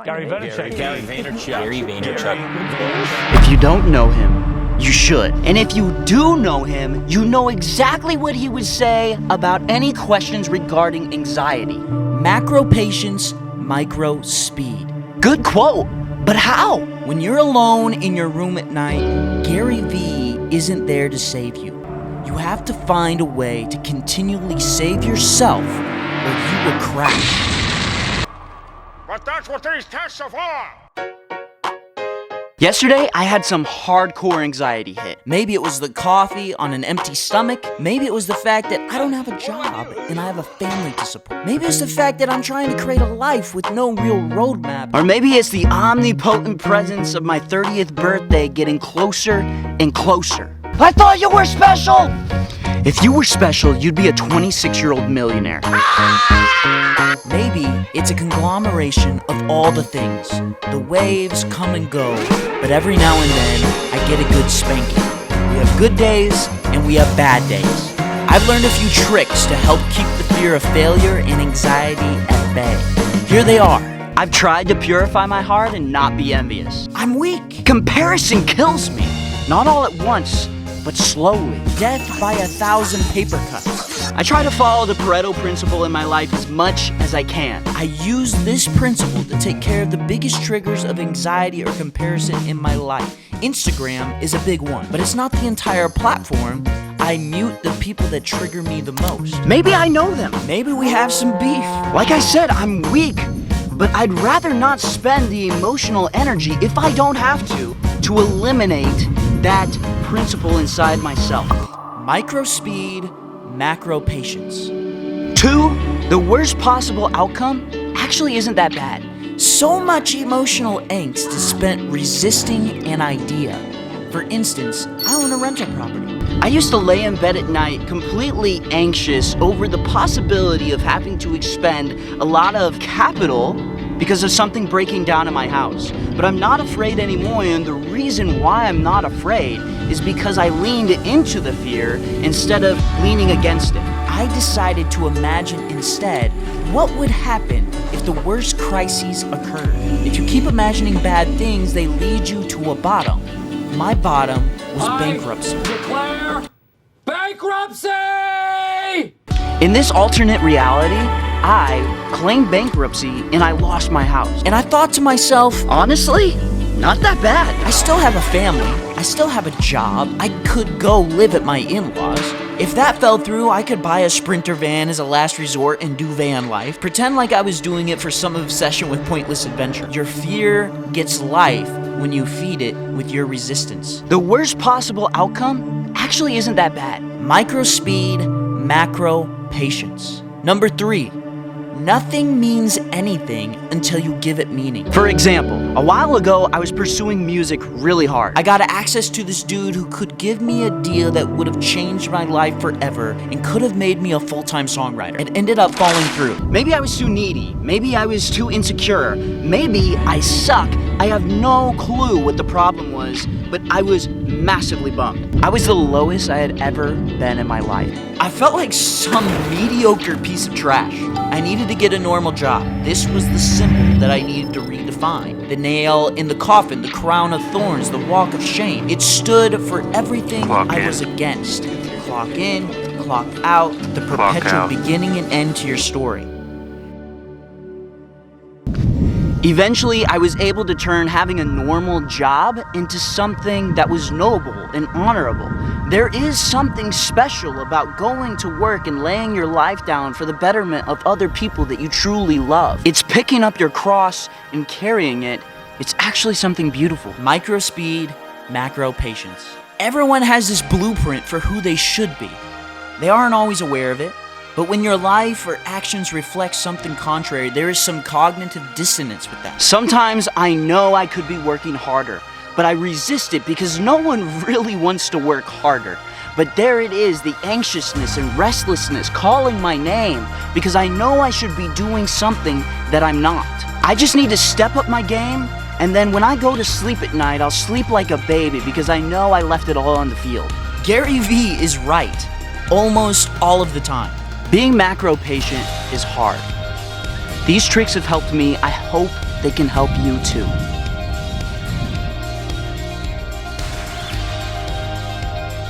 Gary Vaynerchuk. Gary Vaynerchuk. Gary Vaynerchuk. If you don't know him, you should. And if you do know him, you know exactly what he would say about any questions regarding anxiety. Macro patience, micro speed. Good quote, but how? When you're alone in your room at night, Gary V isn't there to save you. You have to find a way to continually save yourself or you will crash. But that's what these tests are for! Yesterday, I had some hardcore anxiety hit. Maybe it was the coffee on an empty stomach. Maybe it was the fact that I don't have a job and I have a family to support. Maybe it's the fact that I'm trying to create a life with no real roadmap. Or maybe it's the omnipotent presence of my 30th birthday getting closer and closer. I thought you were special! If you were special, you'd be a 26-year-old millionaire. Maybe it's a conglomeration of all the things. The waves come and go, but every now and then, I get a good spanking. We have good days, and we have bad days. I've learned a few tricks to help keep the fear of failure and anxiety at bay. Here they are. I've tried to purify my heart and not be envious. I'm weak. Comparison kills me. Not all at once, but slowly. Death by 1,000 paper cuts. I try to follow the Pareto principle in my life as much as I can. I use this principle to take care of the biggest triggers of anxiety or comparison in my life. Instagram is a big one, but it's not the entire platform. I mute the people that trigger me the most. Maybe I know them. Maybe we have some beef. Like I said, I'm weak, but I'd rather not spend the emotional energy, if I don't have to eliminate that principle inside myself. Micro speed, macro patience. 2, the worst possible outcome actually isn't that bad. So much emotional angst is spent resisting an idea. For instance, I own a rental property. I used to lay in bed at night completely anxious over the possibility of having to expend a lot of capital because of something breaking down in my house. But I'm not afraid anymore, and the reason why I'm not afraid is because I leaned into the fear instead of leaning against it. I decided to imagine instead what would happen if the worst crises occurred. If you keep imagining bad things, they lead you to a bottom. My bottom was bankruptcy. Declare bankruptcy! In this alternate reality, I claimed bankruptcy and I lost my house. And I thought to myself, honestly, not that bad. I still have a family. I still have a job. I could go live at my in-laws. If that fell through, I could buy a Sprinter van as a last resort and do van life. Pretend like I was doing it for some obsession with pointless adventure. Your fear gets life when you feed it with your resistance. The worst possible outcome actually isn't that bad. Micro speed, macro patience. Number 3. Nothing means anything until you give it meaning. For example, a while ago, I was pursuing music really hard. I got access to this dude who could give me a deal that would have changed my life forever and could have made me a full-time songwriter. It ended up falling through. Maybe I was too needy. Maybe I was too insecure. Maybe I suck. I have no clue what the problem was, but I was massively bummed. I was the lowest I had ever been in my life. I felt like some mediocre piece of trash. I needed to get a normal job. This was the symbol that I needed to redefine. The nail in the coffin, the crown of thorns, the walk of shame. It stood for everything I was against. Clock in, clock out, the perpetual beginning and end to your story. Eventually, I was able to turn having a normal job into something that was noble and honorable. There is something special about going to work and laying your life down for the betterment of other people that you truly love. It's picking up your cross and carrying it. It's actually something beautiful. Micro speed, macro patience. Everyone has this blueprint for who they should be. They aren't always aware of it. But when your life or actions reflect something contrary, there is some cognitive dissonance with that. Sometimes I know I could be working harder, but I resist it because no one really wants to work harder. But there it is, the anxiousness and restlessness calling my name because I know I should be doing something that I'm not. I just need to step up my game, and then when I go to sleep at night, I'll sleep like a baby because I know I left it all on the field. Gary V is right, almost all of the time. Being macro patient is hard. These tricks have helped me. I hope they can help you too.